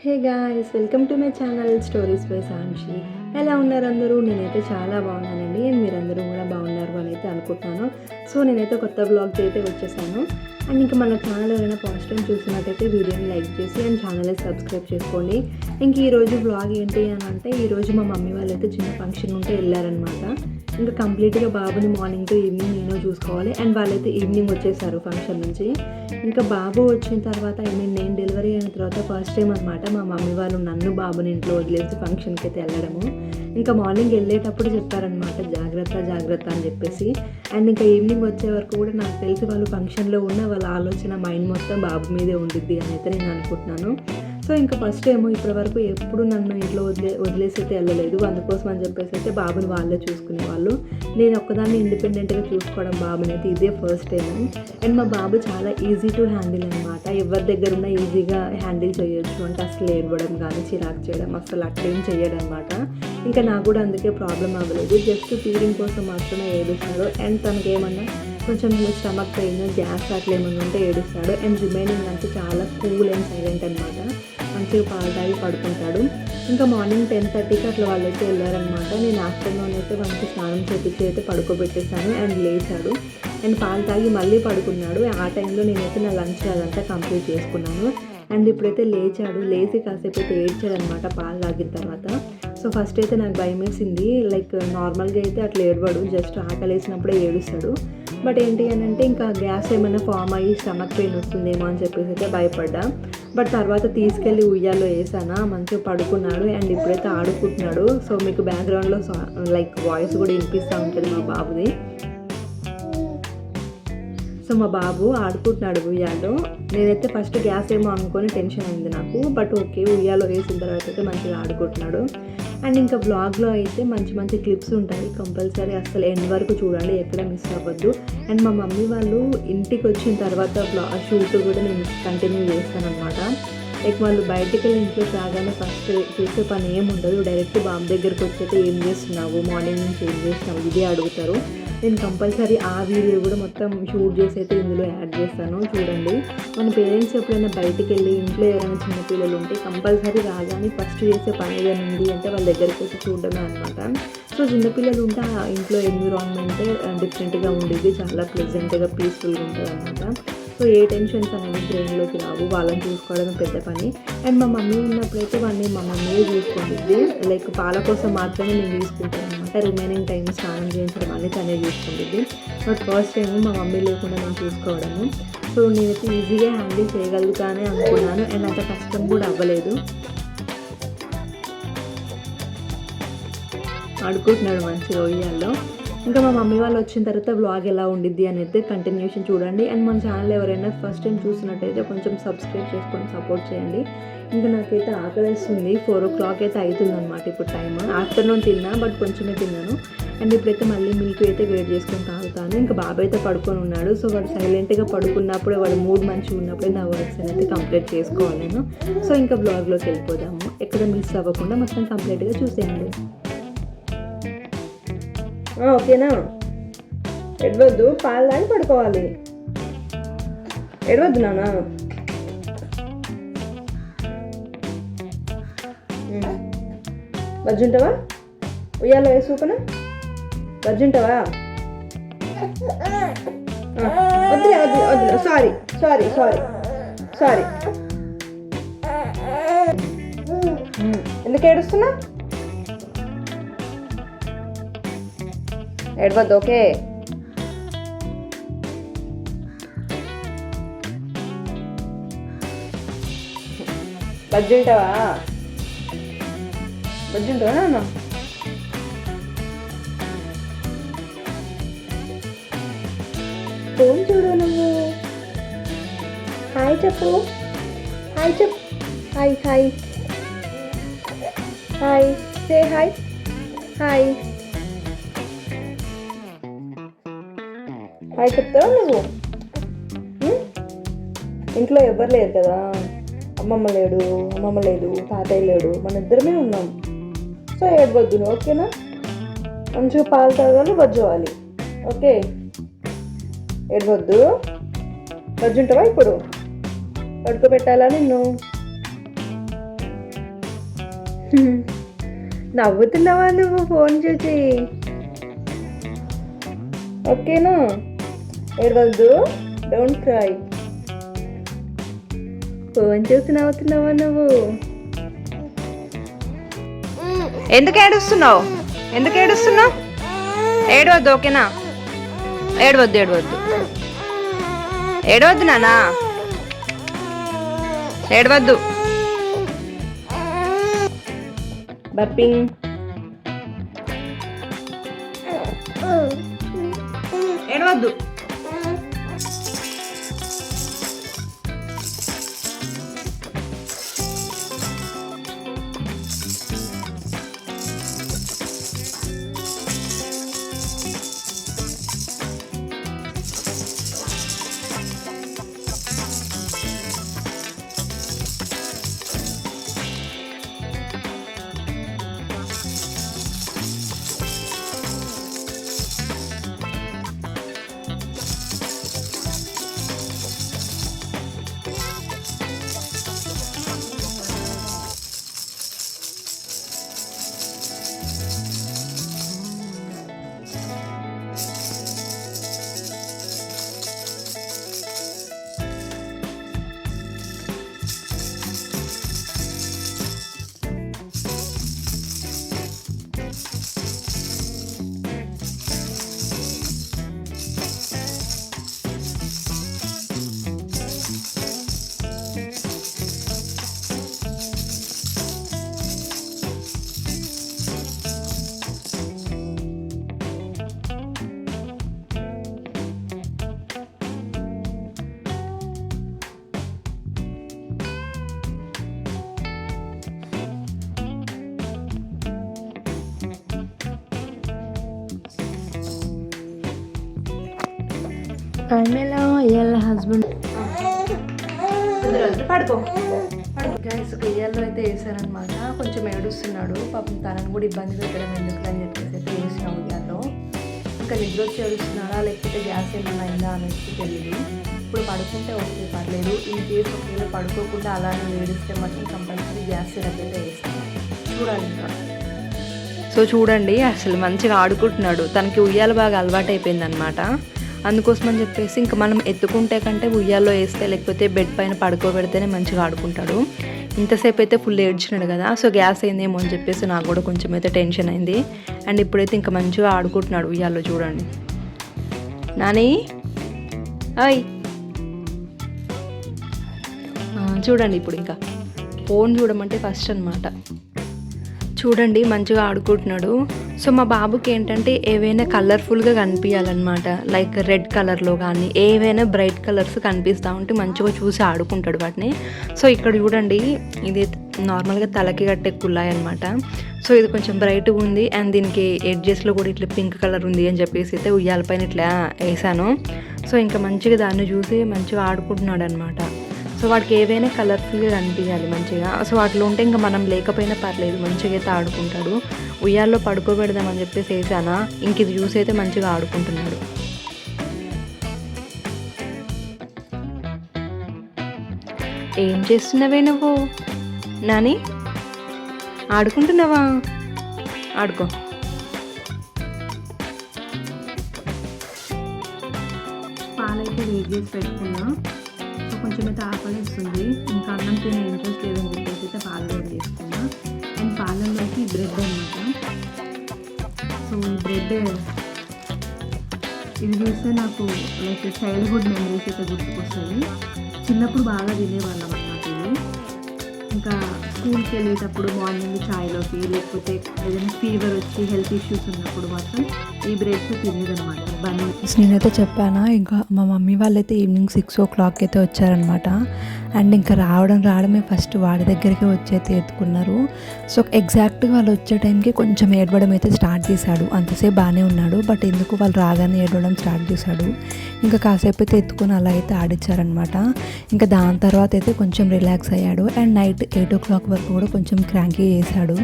Hey guys, welcome to my channel stories by సాంక్షి. ఎలా ఉన్నారు అందరూ? నేనైతే చాలా బాగున్నానండి. అండ్ మీరందరూ కూడా బాగున్నారు అని అయితే అనుకుంటున్నాను. సో నేనైతే కొత్త బ్లాగ్తో అయితే వచ్చేసాను. అండ్ ఇంకా మన ఛానల్ ఎవరైనా ఫస్ట్ టైం చూసినట్టయితే వీడియోని లైక్ చేసి అండ్ ఛానల్ని సబ్స్క్రైబ్ చేసుకోండి. ఇంక ఈరోజు బ్లాగ్ ఏంటి అని అంటే, ఈరోజు మా మమ్మీ వాళ్ళైతే చిన్న ఫంక్షన్ ఉంటే వెళ్ళారనమాట. ఇంకా కంప్లీట్గా బాబుని మార్నింగ్ టు ఈవినింగ్ నేను చూసుకోవాలి. అండ్ వాళ్ళైతే ఈవినింగ్ వచ్చేసారు ఫంక్షన్ నుంచి. ఇంకా బాబు వచ్చిన తర్వాత నేను డెలివరీ అయిన తర్వాత ఫస్ట్ టైం అనమాట మా మమ్మీ వాళ్ళు నన్ను బాబుని ఇంట్లో వదిలేసి ఫంక్షన్కి అయితే వెళ్ళడము. ఇంకా మార్నింగ్ వెళ్ళేటప్పుడు చెప్పారనమాట, జాగ్రత్త జాగ్రత్త అని చెప్పేసి. అండ్ ఇంకా ఈవినింగ్ వచ్చే వరకు కూడా నాకు తెలిసి వాళ్ళు ఫంక్షన్లో ఉన్న వాళ్ళ ఆలోచన మైండ్ మొత్తం బాబు మీదే ఉండిద్ది అని అయితే నేను అనుకుంటున్నాను. సో ఇంకా ఫస్ట్ ఏమో ఇప్పటివరకు ఎప్పుడు నన్ను ఇంట్లో వదిలేసి అయితే వెళ్ళలేదు. అందుకోసం అని చెప్పేసి అయితే బాబుని వాళ్ళే చూసుకునేవాళ్ళు. నేను ఒక్కదాన్ని ఇండిపెండెంట్గా చూసుకోవడం బాబుని అయితే ఇదే ఫస్ట్ టైం. అండ్ మా బాబు చాలా ఈజీ టు హ్యాండిల్ అనమాట. ఎవరి దగ్గర ఉన్నా ఈజీగా హ్యాండిల్ చేయొచ్చు. అంటే అసలు ఏడవడం కానీ చిరాకు చేయడం అసలు అట్లేం చేయడం అనమాట. ఇంకా నాకు కూడా అందుకే ప్రాబ్లం అవ్వలేదు. జస్ట్ ఫీడింగ్ కోసం మాత్రమే ఏడుస్తాడు. అండ్ తనకేమన్నా కొంచెం స్టమక్ పెయిన్, గ్యాస్ అట్లా ఏమన్నా ఉంటే ఏడుస్తాడు. అండ్ రిమైనింగ్ అంటే చాలా కూల్ అండ్ సైలెంట్ అనమాట. మంచిగా పాలు తాగి పడుకుంటాడు. ఇంకా మార్నింగ్ 10:30కి అట్లా వాళ్ళైతే వెళ్ళారనమాట. నేను ఆఫ్టర్నూన్ అయితే మంచి స్నానం చేపించి అయితే పడుకోబెట్టేశాను. అండ్ లేచాడు. అండ్ పాలు తాగి మళ్ళీ పడుకున్నాడు. ఆ టైంలో నేనైతే నా లంచ్ అదంతా కంప్లీట్ చేసుకున్నాను. అండ్ ఇప్పుడైతే లేచాడు. లేచి కాసేపు అయితే ఏడ్చాడు అనమాట పాలు తాగిన తర్వాత. సో ఫస్ట్ అయితే నాకు భయం వేసింది. లైక్ నార్మల్గా అయితే అట్లా ఏడవాడు, జస్ట్ ఆకలి వేసినప్పుడే ఏడుస్తాడు. బట్ ఏంటి అని అంటే ఇంకా గ్యాస్ ఏమైనా ఫామ్ అయ్యి స్టమక్ పెయిన్ వస్తుందేమో అని చెప్పేసి అయితే భయపడ్డా. బట్ తర్వాత తీసుకెళ్ళి ఉయ్యాలో వేసానా, మంచిగా పడుకున్నాడు. అండ్ ఇప్పుడైతే ఆడుకుంటున్నాడు. సో మీకు బ్యాక్గ్రౌండ్లో లైక్ వాయిస్ కూడా వినిపిస్తూ ఉంటుంది మా బాబుది. సో మా బాబు ఆడుకుంటున్నాడు ఉయ్యాలో. నేనైతే ఫస్ట్ గ్యాస్ ఏమో అనుకొని టెన్షన్ అయింది నాకు. బట్ ఓకే, ఉయ్యాలో వేసిన తర్వాత అయితే మంచిగా ఆడుకుంటున్నాడు. అండ్ ఇంకా బ్లాగ్లో అయితే మంచి మంచి క్లిప్స్ ఉంటాయి, కంపల్సరీ అసలు ఎండ్ వరకు చూడండి, ఎక్కడ మిస్ అవ్వద్దు. అండ్ మా మమ్మీ వాళ్ళు ఇంటికి వచ్చిన తర్వాత షూట్ కూడా నేను కంటిన్యూ చేస్తాను అనమాట. లైక్ వాళ్ళు బయటికి వెళ్ళి ఇంట్లో రాగానే ఫస్ట్ చేసే పని ఏముండదు, డైరెక్ట్ బాబు దగ్గరికి వచ్చేస్తే ఏం చేస్తున్నావు, మార్నింగ్ నుంచి ఏం చేస్తున్నావు ఇదే అడుగుతారు. నేను కంపల్సరీ ఆ వీడియో కూడా మొత్తం షూట్ చేసి అయితే ఇందులో యాడ్ చేస్తాను, చూడండి. మన పేరెంట్స్ ఎప్పుడైనా బయటికి వెళ్ళి ఇంట్లో ఎవరైనా చిన్నపిల్లలు ఉంటే కంపల్సరీ రాగానే ఫస్ట్ చేసే పని ఏదైనా ఉంది అంటే వాళ్ళ దగ్గరికి వచ్చి చూడడమే అనమాట. సో చిన్నపిల్లలు ఉంటే ఆ ఇంట్లో ఎన్విరాన్మెంట్ డిఫరెంట్గా ఉండేది, చాలా ప్లెజెంట్గా పీస్ఫుల్గా ఉంటుంది అనమాట. సో ఏ టెన్షన్స్ అనేది బ్రెయిన్లోకి రావు, వాళ్ళని చూసుకోవడమే పెద్ద పని. అండ్ మా మమ్మీ ఉన్నప్పుడైతే వాడిని మా మమ్మీయే చూసుకుంటుంది. లైక్ పాల కోసం మాత్రమే నేను తీసుకుంటాను అనమాట. రిమైనింగ్ టైం స్నానం చేయించడం అనేది తనే చూసుకుంటుంది. బట్ ఫస్ట్ టైం మా మమ్మీ లేకుండా నేను చూసుకోవడము. సో నేనైతే ఈజీగా హ్యాండిల్ చేయగలుగుతానే అనుకున్నాను. అండ్ అంత కష్టం కూడా అవ్వలేదు. ఆడుకుంటున్నాడు మంచిగా ఉయ్యాల్లో. ఇంకా మా మమ్మీ వాళ్ళు వచ్చిన తర్వాత వ్లాగ్ ఎలా ఉండిద్ది అని అయితే కంటిన్యూషన్ చూడండి. అండ్ మన ఛానల్ ఎవరైనా ఫస్ట్ టైం చూసినట్టయితే కొంచెం సబ్స్క్రైబ్ చేసుకొని సపోర్ట్ చేయండి. ఇంకా నాకైతే ఆకలిస్తుంది. 4 o'clock అయితే అవుతుందన్నమాట ఇప్పుడు టైం. ఆఫ్టర్నూన్ తిన్నా, బట్ కొంచెమే తిన్నాను. అండ్ ఇప్పుడైతే మళ్ళీ మిల్క్ అయితే వేడి చేసుకొని తాగుతాను. ఇంకా బాబు అయితే పడుకొని ఉన్నాడు. సో వాడు సైలెంట్గా పడుకున్నప్పుడు, వాడు మూడ్ మంచిగా ఉన్నప్పుడే నా వర్క్స్ అయితే కంప్లీట్ చేసుకోవాలి నేను. సో ఇంకా బ్లాగ్లోకి వెళ్ళిపోదాము. ఎక్కడ మిస్ అవ్వకుండా మొత్తం కంప్లీట్గా చూసేయండి. ఓకేనా? ఎడవద్దు, పాలు తాగి పడుకోవాలి. ఎడవద్దు నాన్న. బజ్జుంటావా? ఉయ్యాలో వేసి ఊపనా? బజ్జుంటావా? వద్దులే వద్దులే వద్దులే, సారీ సారీ సారీ సారీ. ఎందుకు ఏడుస్తున్నా? ఏడవద్దు, ఓకే? బజ్జుంటావా? బజ్జుంటావా నాన్న? ఫోన్ చూడు నువ్వు. హాయ్ చెప్పు, హాయ్ చెప్పు, hi hi hi, say hi hi hi చెప్తావా నువ్వు? ఇంట్లో ఎవరు లేరు కదా, అమ్మమ్మ లేదు, తాతయ్య లేడు, మన ఇద్దరమే ఉన్నాం. సో ఏడవద్దు నువ్వు, ఓకేనా? మంచిగా పాలు తాగాలి, బజ్జోవాలి, ఓకే? ఏడవద్దు. బజ్జుంటావా ఇప్పుడు? పడుకోబెట్టాలా నిన్ను? నవ్వుతున్నావా నువ్వు ఫోన్ చూసి? ఓకేనా? ఏడవద్దు, డోంట్ క్రై. ఫోన్ చూసి నవ్వుతున్నావా నువ్వు? ఎందుకు ఏడుస్తున్నావు? ఏడవద్దు, ఓకేనా? ఏడవద్దు నానా, ఏడవద్దు. బర్పింగ్. ఏడవద్దు. కన్నెలా ఇవాళ హస్బెండ్ పడుకో గైస్. ఉయ్యాల్లో అయితే వేసారనమాట. కొంచెం ఏడుస్తున్నాడు పాపం, తనని కూడా ఇబ్బంది పెట్టడం ఎందుకు అని చెప్పేసి అయితే వేసిన ఉయ్యాల్లో. ఇంకా నిద్ర వచ్చి ఏడుస్తున్నాడా లేకపోతే గ్యాస్ ఏమైనా అయిందా అనేసి తెలియదు. ఇప్పుడు పడుకుంటే ఓకే పర్లేదు, ఇన్ కేసు ఒకవేళ పడుకోకుండా అలానే ఏడిస్తే మాత్రం కంపల్సరీ గ్యాస్ సిరప్ అయితే వేస్తాను. చూడాలి ఇంకా. సో చూడండి, అసలు మంచిగా ఆడుకుంటున్నాడు. తనకి ఉయ్యాల బాగా అలవాటు అయిపోయింది అనమాట. అందుకోసం అని చెప్పేసి ఇంకా మనం ఎత్తుకుంటే కంటే ఉయ్యాల్లో వేస్తే లేకపోతే బెడ్ పైన పడుకోబెడితేనే మంచిగా ఆడుకుంటాడు. ఇంతసేపు అయితే ఫుల్ ఏడ్చినాడు కదా, సో గ్యాస్ అయిందేమో అని చెప్పేసి నాకు కూడా కొంచెం అయితే టెన్షన్ అయింది. అండ్ ఇప్పుడైతే ఇంకా మంచిగా ఆడుకుంటున్నాడు ఉయ్యాల్లో. చూడండి నాని, అయ్ చూడండి ఇప్పుడు ఇంకా ఫోన్ చూడమంటే ఫస్ట్ అనమాట. చూడండి మంచిగా ఆడుకుంటున్నాడు. సో మా బాబుకి ఏంటంటే ఏవైనా కలర్ఫుల్గా కనిపించాలన్నమాట. లైక్ రెడ్ కలర్లో కానీ ఏవైనా బ్రైట్ కలర్స్ కనిపిస్తూ ఉంటే మంచిగా చూసి ఆడుకుంటాడు వాటిని. సో ఇక్కడ చూడండి, ఇది నార్మల్గా తలకి కట్టే కుల్లాయి అనమాట. సో ఇది కొంచెం బ్రైట్గా ఉంది అండ్ దీనికి ఎడ్జెస్లో కూడా ఇట్లా పింక్ కలర్ ఉంది అని చెప్పేసి అయితే ఉయ్యాలపైన ఇట్లా వేసాను. సో ఇంకా మంచిగా దాన్ని చూసి మంచిగా ఆడుకుంటున్నాడు అనమాట. సో వాడికి ఏవైనా కలర్ఫుల్గా కనిపించాలి మంచిగా. సో వాటిలో ఉంటే ఇంకా మనం లేకపోయినా పర్లేదు, మంచిగా అయితే ఆడుకుంటాడు. ఉయ్యాల్లో పడుకోబెడదామని చెప్పేసి వేసానా, ఇంక ఇది చూసి అయితే మంచిగా ఆడుకుంటున్నాడు. ఏం చేస్తున్నావే నువ్వు నాని? ఆడుకుంటున్నావా? ఆడుకో. పాలైతే వేడి చేసి పెట్టుకున్నా. సో కొంచెం అయితే ఆకలిస్తుంది, ఇంకా అన్నం తినే ఇంట్రెస్ట్ లేదని చెప్పేసి అయితే పాలు వేడి చేసుకున్నా. అండ్ పాలల్లోకి బ్రెడ్ అనమాట. సో ఈ బ్రెడ్ ఇది చూస్తే నాకు లైక్ చైల్డ్హుడ్ మెమరీస్ అయితే గుర్తుకొస్తుంది. చిన్నప్పుడు బాగా తినేవాళ్ళం అన్నమాట ఇది. ఇంకా స్కూల్కి వెళ్ళేటప్పుడు మార్నింగ్ ఛాయ్లోకి, లేకపోతే ఏదైనా ఫీవర్ వచ్చి హెల్త్ ఇష్యూస్ ఉన్నప్పుడు మాత్రం ఈ బ్రెడ్స్ తినేదనమాట. బన్నీ నేనైతే చెప్పానా, ఇంకా మా మమ్మీ వాళ్ళైతే ఈవినింగ్ 6 o'clock అయితే వచ్చారనమాట. అండ్ ఇంకా రావడమే ఫస్ట్ వాడి దగ్గరికి వచ్చి అయితే ఎత్తుకున్నారు. సో ఎగ్జాక్ట్గా వాళ్ళు వచ్చే టైంకి కొంచెం ఏడవడం అయితే స్టార్ట్ చేశాడు. అంతసేపు బాగానే ఉన్నాడు, బట్ ఎందుకు వాళ్ళు రాగానే ఏడవడం స్టార్ట్ చేశాడు. ఇంకా కాసేపు అయితే ఎత్తుకొని అలా అయితే ఆడిచ్చారనమాట. ఇంకా దాని తర్వాత అయితే కొంచెం రిలాక్స్ అయ్యాడు. అండ్ నైట్ 8 o'clock వరకు కూడా కొంచెం క్రాంకీ చేశాడు.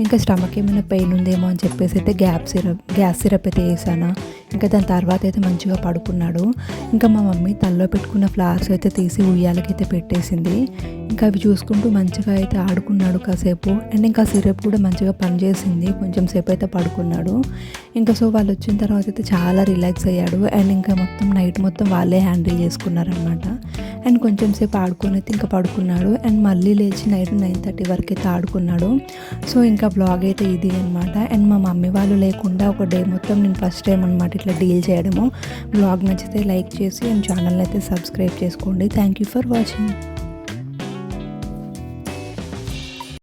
ఇంకా స్టమక్ ఏమైనా పెయిన్ ఉందేమో అని చెప్పేసి అయితే గ్యాస్ సిరప్ అయితే వేసాను. ఇంకా దాని తర్వాత అయితే మంచిగా పడుకున్నాడు. ఇంకా మా మమ్మీ తల్లో పెట్టుకున్న ఫ్లవర్స్ అయితే తీసి ఉయ్యాలకైతే పెట్టేసింది. ఇంకా అవి చూసుకుంటూ మంచిగా అయితే ఆడుకున్నాడు కాసేపు. అండ్ ఇంకా సిరప్ కూడా మంచిగా పనిచేసింది, కొంచెం సేపు అయితే పడుకున్నాడు. ఇంకా సో వాళ్ళు వచ్చిన తర్వాత అయితే చాలా రిలాక్స్ అయ్యాడు. అండ్ ఇంకా మొత్తం నైట్ మొత్తం వాళ్ళే హ్యాండిల్ చేసుకున్నారనమాట. అండ్ కొంచెం సేపు ఆడుకొని అయితే ఇంకా పడుకున్నాడు. అండ్ మళ్ళీ లేచి నైట్ 9:30 వరకు అయితే ఆడుకున్నాడు. సో ఇంకా బ్లాగ్ అయితే ఇది అనమాట. అండ్ మా మమ్మీ వాళ్ళు లేకుండా ఒక డే మొత్తం నేను ఫస్ట్ టైం అనమాట ఇట్లా డీల్ చేయడము. బ్లాగ్ నచ్చితే లైక్ చేసి అండ్ ఛానల్ అయితే సబ్స్క్రైబ్ చేసుకోండి. Thank you for watching.